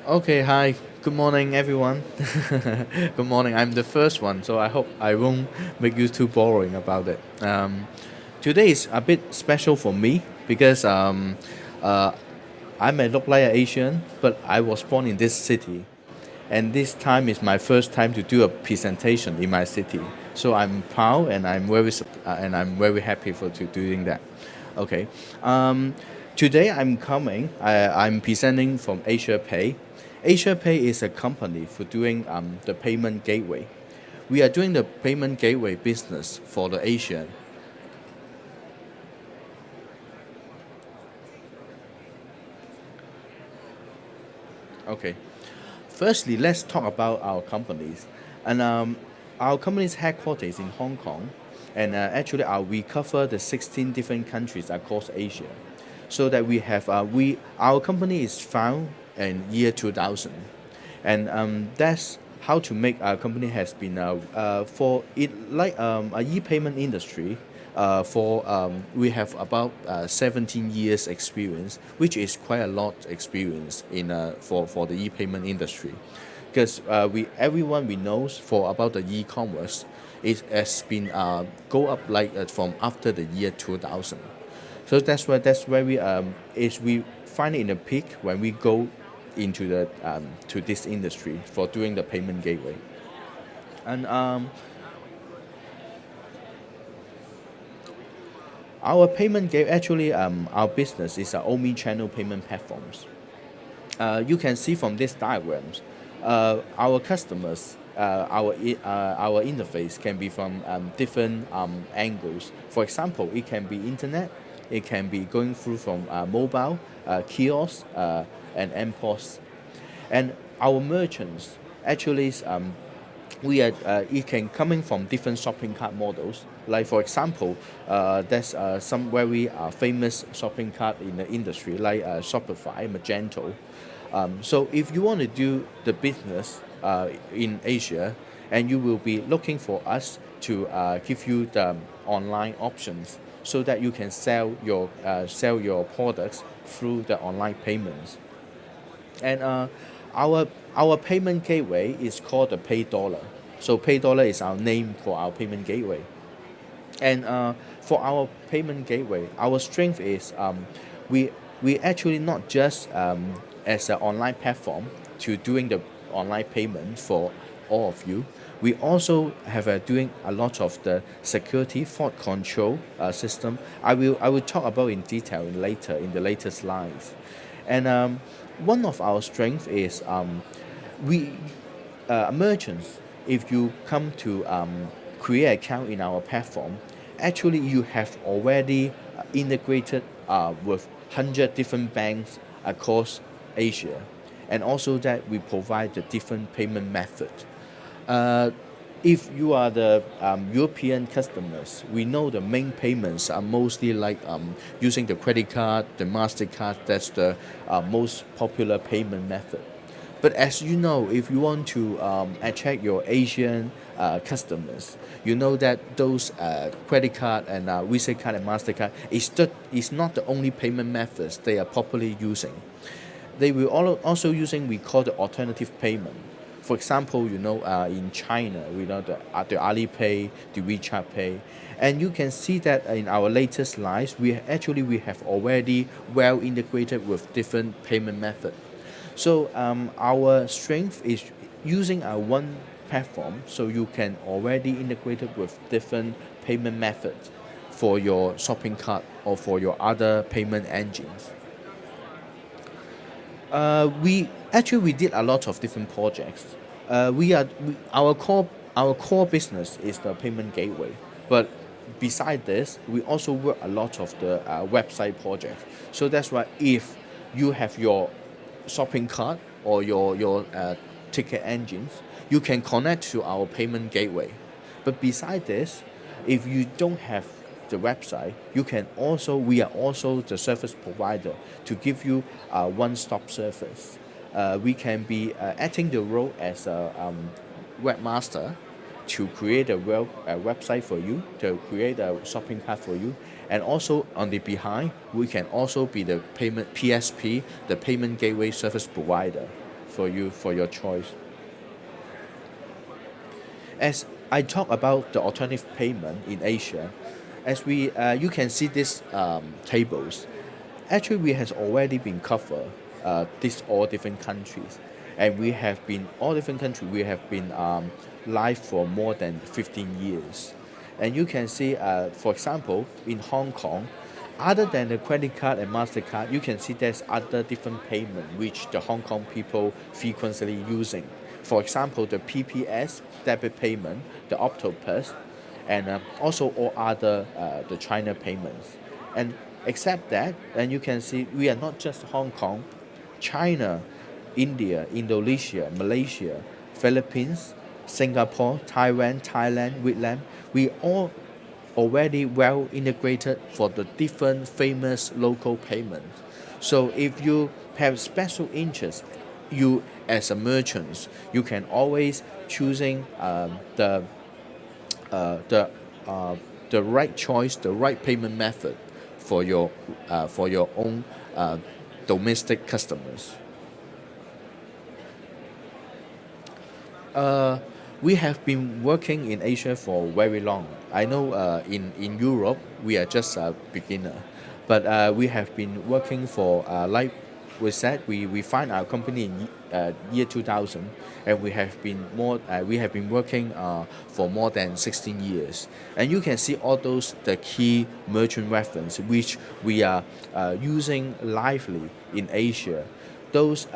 Okay, hi. Good morning, everyone. Good morning. I'm the first one, so I hope I won't make you too boring about it. Today is a bit special for me because uh, I may look like an Asian, but I was born in this city, and this time is my first time to do a presentation in my city. So I'm proud and I'm very happy for to doing that. Okay. Um, Today I'm presenting from AsiaPay. AsiaPay is a company for doing the payment gateway. We are doing the payment gateway business for the Asian. Okay. Firstly, let's talk about our companies. And our company's headquarters in Hong Kong, and actually we cover the 16 different countries across Asia. So that we have our company is found in year 2000, and that's how to make our company has been for it like a e-payment industry. For We have about 17 years experience, which is quite a lot experience in for the e-payment industry, because we everyone we knows for about the e-commerce, it has been go up like from after the year 2000. So that's why we find it in a peak when we go into the to this industry for doing the payment gateway. And our payment gateway actually our business is a omni-channel payment platforms. You can see from these diagrams, our customers, our interface can be from different angles. For example, it can be internet, it can be going through from mobile, kiosks, and MPOS. And our merchants actually we are it can coming from different shopping cart models. Like for example, there's some very famous shopping cart in the industry like Shopify, Magento. So if you want to do the business in Asia, and you will be looking for us to give you the online options so that you can sell your products through the online payments. And our our payment gateway is called the Pay Dollar. So Pay Dollar is our name for our payment gateway. And for our payment gateway, our strength is we we actually not just as an online platform to doing the online payment for all of you. We also have doing a lot of the security fraud control system. I will talk about in detail in the later slides. And one of our strengths is we merchants, if you come to create account in our platform, actually you have already integrated with 100 different banks across Asia, and also that we provide the different payment method. uh, if you are the European customers, we know the main payments are mostly like using the credit card, the MasterCard. That's the most popular payment method. But as you know, if you want to attract your Asian customers, you know that those credit card and Visa card and Mastercard is not the only payment methods they are popularly using. They will also using we call the alternative payment. For example, in China, we know the Alipay, the WeChat Pay, and you can see that in our latest slides, we have already well integrated with different payment methods. So our strength is using our one platform, so you can already integrate it with different payment methods for your shopping cart or for your other payment engines. We did a lot of different projects. Our core business is the payment gateway, but beside this, we also work a lot of the website projects. So that's why if you have your shopping cart or your ticket engines, you can connect to our payment gateway. But beside this, if you don't have the website, we are also the service provider to give you a one-stop service. We can be acting the role as a webmaster to create a website for you, to create a shopping cart for you, and also on the behind, we can also be the payment PSP, the payment gateway service provider for you for your choice. As I talk about the alternative payment in Asia, as we you can see these tables. Actually, we has already been covered these all different countries, and we have been all different countries. We have been live for more than 15 years, and you can see, for example, in Hong Kong, other than the credit card and Mastercard, you can see there's other different payment which the Hong Kong people frequently using. For example, the PPS debit payment, the Octopus, and also all other the China payments. And except that, and you can see we are not just Hong Kong, China, India, Indonesia, Malaysia, Philippines, Singapore, Taiwan, Thailand, Vietnam. We all already well integrated for the different famous local payments. So if you have special interest, you as a merchant, you can always choosing the the right choice, the right payment method for your own domestic customers. Uh, we have been working in Asia for very long. I know in Europe we are just a beginner, but we have been working for like we said we find our company in year 2000, and we have been working for more than 16 years, and you can see all those the key merchant reference which we are using lively in Asia. Those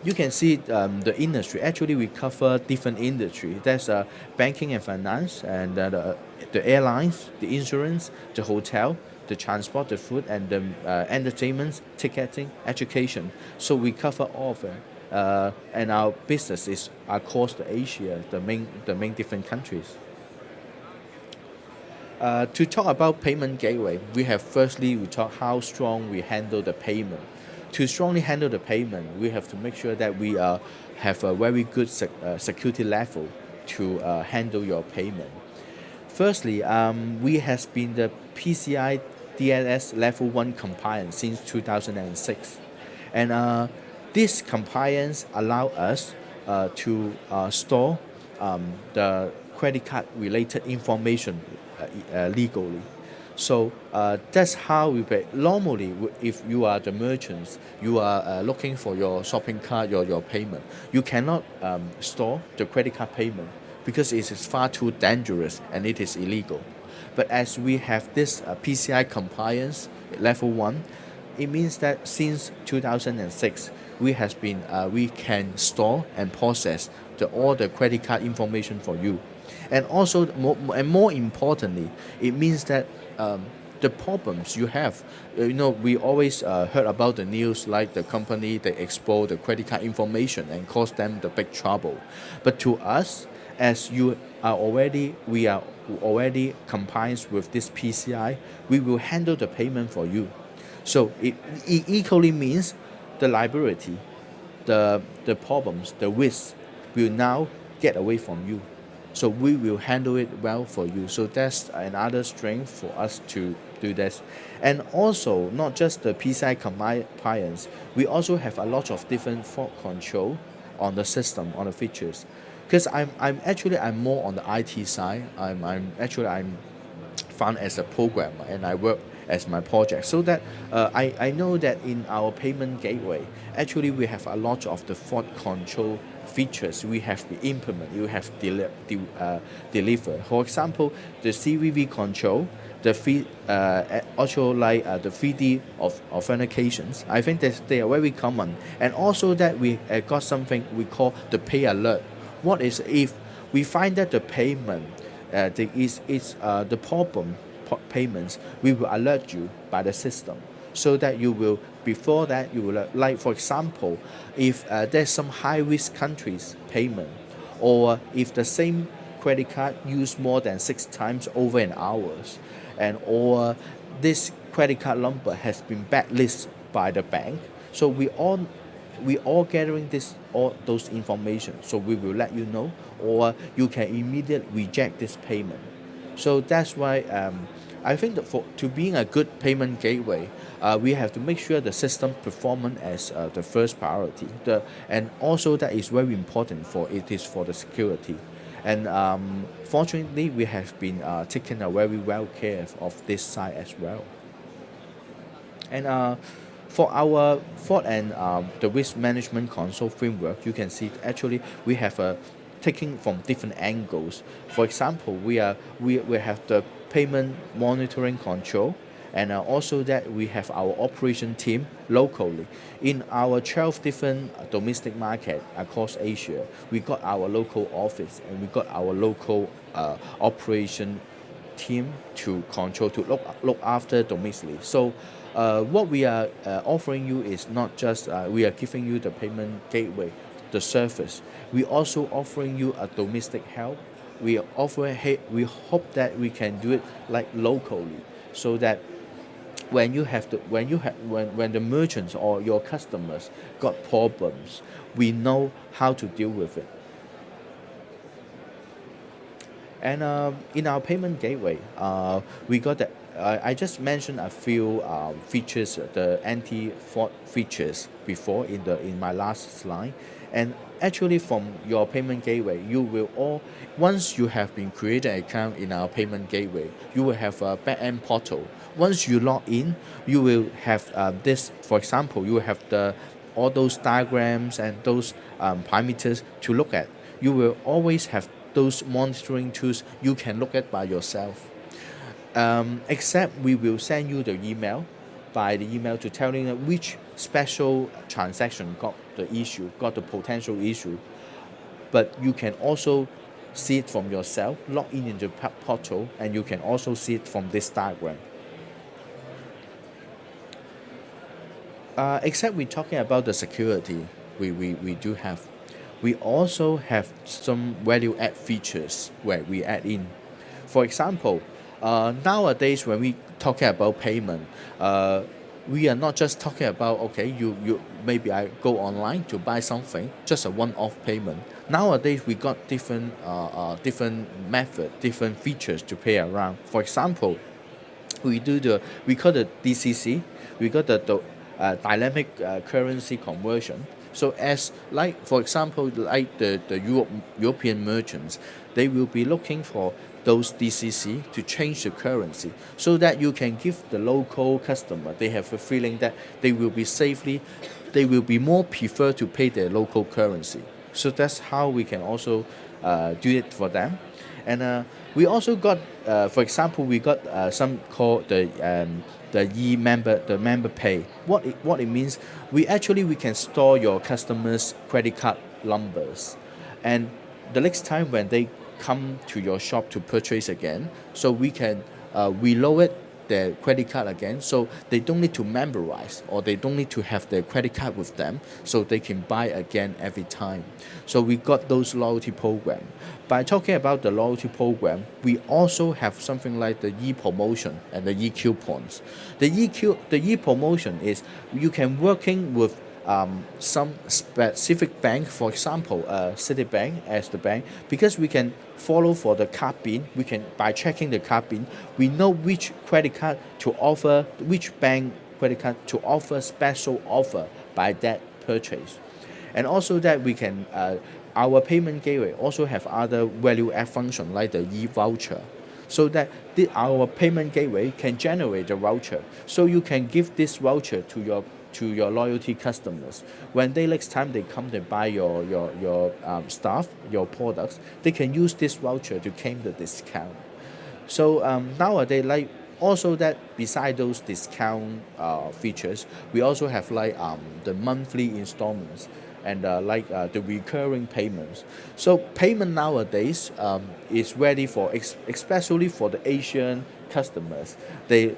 you can see the industry. Actually, we cover different industry. There's banking and finance, and the airlines, the insurance, the hotel, the transport, the food, and the entertainment, ticketing, education. So we cover all of them. And our business is across the Asia, the main different countries. To talk about payment gateway, we talk how strong we handle the payment. To strongly handle the payment, we have to make sure that we have a very good security level to handle your payment. Firstly, we has been the PCI DNS Level 1 compliance since 2006. And this compliance allow us to store the credit card related information legally. So that's how we pay. Normally, if you are the merchants, you are looking for your shopping cart, your payment. You cannot store the credit card payment because it is far too dangerous and it is illegal. But as we have this PCI compliance level 1, it means that since 2006, we can store and process all the credit card information for you. And also, more importantly, it means that the problems you have, we always heard about the news like the company they expose the credit card information and cause them the big trouble. But to us, as we are already compliant with this PCI, we will handle the payment for you. So it equally means the liability, the problems, the risk will now get away from you. So we will handle it well for you. So that's another strength for us to do this. And also, not just the PCI compliance, we also have a lot of different fraud control on the system, on the features. Because I'm more on the IT side. I'm found as a programmer, and I work as my project. So that I know that in our payment gateway, actually we have a lot of the fraud control features we have implemented, you have delivered. For example, the CVV control, also like the 3D of authentications. I think that they are very common. And also that we got something we call the pay alert. What is if we find that the payment the problem payments, we will alert you by the system, so that you will before that you will like, for example, if there's some high risk countries payment, or if the same credit card used more than 6 times over an hours, and or this credit card number has been blacklisted by the bank. So we all gathering all those information, so we will let you know, or you can immediately reject this payment. So that's why I think that for to being a good payment gateway, we have to make sure the system performance as the first priority. And also that is very important for it is for the security. And fortunately, we have been taking a very well care of this side as well. And for our fraud and the risk management console framework, you can see actually we have a taking from different angles. For example, we have the payment monitoring control, and also that we have our operation team locally in our 12 different domestic market across Asia. We got our local office and we got our local operation team to control to look after domestically. So what we are offering you is not just we are giving you the payment gateway, the service. We also offering you a domestic help. We hope that we can do it like locally, so that when the merchants or your customers got problems, we know how to deal with it. And in our payment gateway, we got the I just mentioned a few features, the anti-fraud features before in my last slide. And actually, from your payment gateway, you will all once you have been created an account in our payment gateway, you will have a back-end portal. Once you log in, you will have this. For example, you will have the all those diagrams and those parameters to look at. You will always have those monitoring tools you can look at by yourself. Except we will send you the email by the email to telling you which special transaction got the issue, got the potential issue. But you can also see it from yourself, log in into the portal, and you can also see it from this diagram. Except we're talking about the security, we do have. We also have some value add features where we add in. For example, nowadays when we talking about payment, we are not just talking about okay, you maybe I go online to buy something, just a one-off payment. Nowadays we got different method, different features to pay around. For example, we call the DCC, we got the dynamic currency conversion. So as like for example like the European merchants, they will be looking for those DCC to change the currency so that you can give the local customer they have a feeling that they will be more prefer to pay their local currency. So that's how we can also do it for them. And we also got for example we got some called the member pay. What it means, we can store your customers credit card numbers, and the next time when they come to your shop to purchase again, so we can reload it their credit card again, so they don't need to memorize or they don't need to have their credit card with them, so they can buy again every time. So we got those loyalty program. By talking about the loyalty program, we also have something like the e-promotion and the e-coupons. The e-promotion is you can working with some specific bank, for example, Citibank as the bank, because we can follow for the card bin. We can by checking the card bin, we know which credit card to offer, which bank credit card to offer special offer by that purchase, and also that we can our payment gateway also have other value add function like the e-voucher, so that our payment gateway can generate a voucher, so you can give this voucher to your loyalty customers. When they next time they come to buy your stuff, your products, they can use this voucher to claim the discount. So nowadays, like also that beside those discount features, we also have like the monthly installments and the recurring payments. So payment nowadays is ready for especially for the Asian customers. They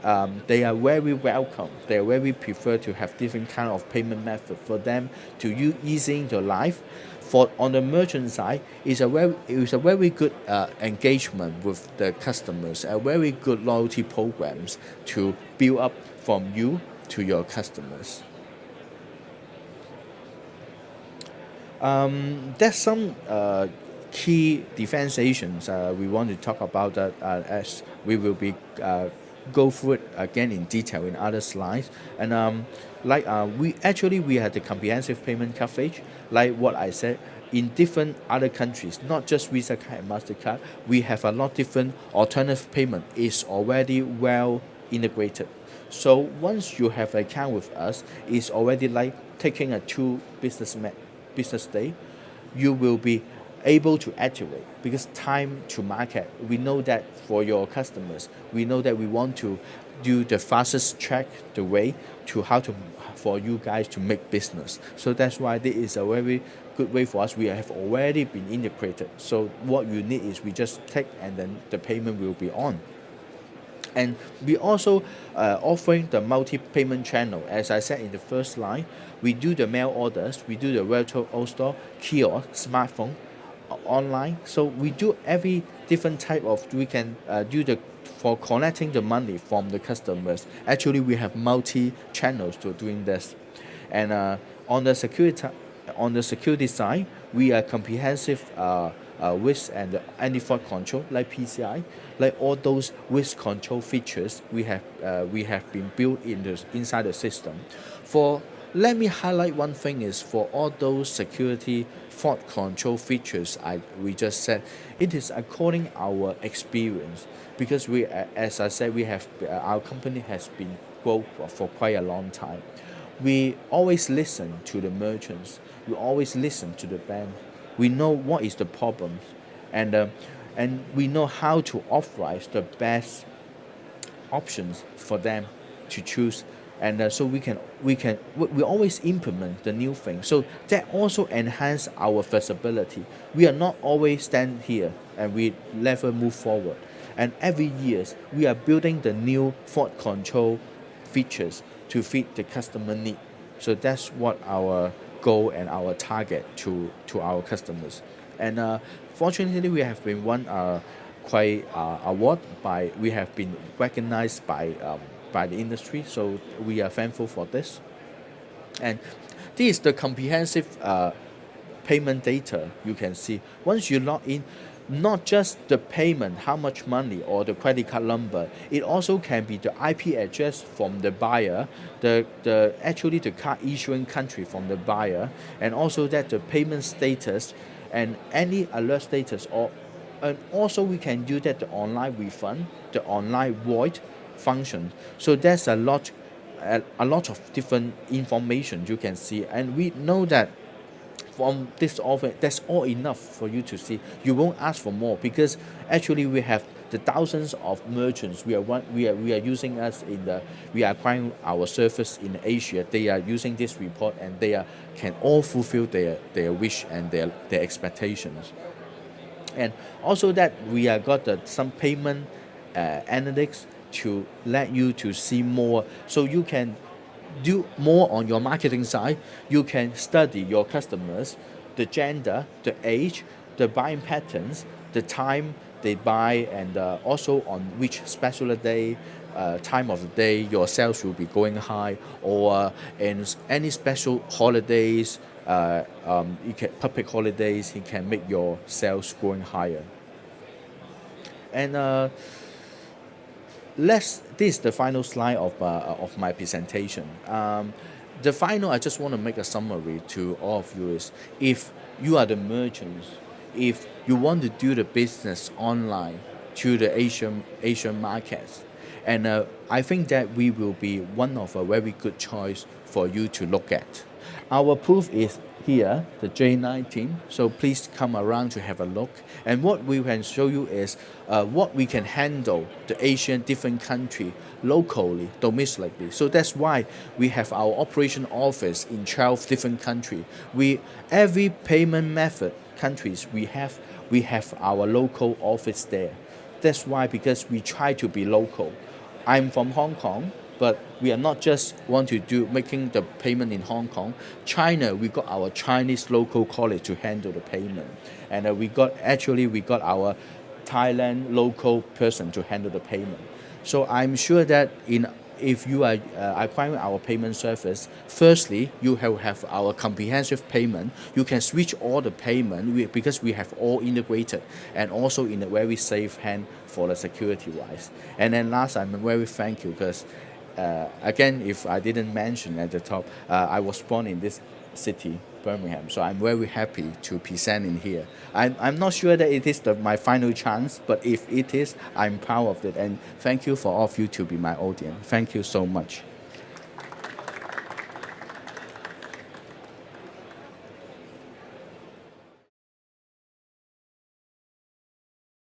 are very welcome. They are very prefer to have different kind of payment method for them to easing their life. For on the merchant side, it's a very good engagement with the customers, a very good loyalty programs to build up from you to your customers. There's some key differentiations we want to talk about that as we will be go through it again in detail in other slides. And we had the comprehensive payment coverage, like what I said. In different other countries, not just Visa card and Mastercard, we have a lot different alternative payment is already well integrated. So once you have an account with us, it's already like taking a business day. You will be able to activate because time to market. We know that for your customers, we know that we want to do the fastest track the way to how to for you guys to make business. So that's why this is a very good way for us. We have already been integrated. So what you need is we just take and then the payment will be on. And we also offering the multi-payment channel. As I said in the first line, we do the mail orders, we do the virtual store, kiosk, smartphone, online. So we do every different type of, we can do the, for collecting the money from the customers. Actually, we have multi-channels to doing this. And on the security side, we are comprehensive risk and anti-fraud control like PCI, like all those risk control features we have been built inside the system. Let me highlight one thing is for all those security fraud control features we just said, it is according our experience because we, as I said, we have our company has been growth for quite a long time. We always listen to the merchants. We always listen to the bank. We know what is the problem, and we know how to authorize the best options for them to choose. And so we always implement the new thing. So that also enhance our flexibility. We are not always stand here and we never move forward. And every year we are building the new fraud control features to fit the customer need. So that's what our goal and our target to our customers. And fortunately, we have been won quite award by. We have been recognized by the industry. So we are thankful for this. And this is the comprehensive payment data you can see. Once you log in, not just the payment, how much money or the credit card number, it also can be the IP address from the buyer, actually the card issuing country from the buyer, and also that the payment status and any alert status, and also we can do that the online refund, the online void function. So there's a lot of different information you can see, and we know that from this offer, that's all enough for you to see. You won't ask for more because actually we have the thousands of merchants. We are using us we are acquiring our service in Asia. They are using this report and they can all fulfill their wish and their expectations. And also that we are got some payment analytics to let you to see more, so you can do more on your marketing side. You can study your customers, the gender, the age, the buying patterns, the time they buy, and also on which special day, time of the day your sales will be going high, or in any special holidays, public holidays, it can make your sales going higher. And this is the final slide of my presentation. I just want to make a summary to all of you is, if you are the merchants, if you want to do the business online to the Asian markets, and I think that we will be one of a very good choice for you to look at. Our proof is here, the J19. So please come around to have a look. And what we can show you is what we can handle the Asian different country locally, domestically. So that's why we have our operation office in 12 different countries. Every payment method countries we have our local office there. That's why, because we try to be local. I'm from Hong Kong, but we are not just want to do making the payment in Hong Kong. China, we got our Chinese local college to handle the payment, and we got our Thailand local person to handle the payment. So I'm sure that in if you are acquiring our payment service, firstly, you have our comprehensive payment. You can switch all the payment because we have all integrated and also in a very safe hand for the security wise. And then last, I'm very thank you because again, if I didn't mention at the top, I was born in this city, Birmingham. So I'm very happy to present in here. I'm not sure that it is my final chance, but if it is, I'm proud of it. And thank you for all of you to be my audience. Thank you so much.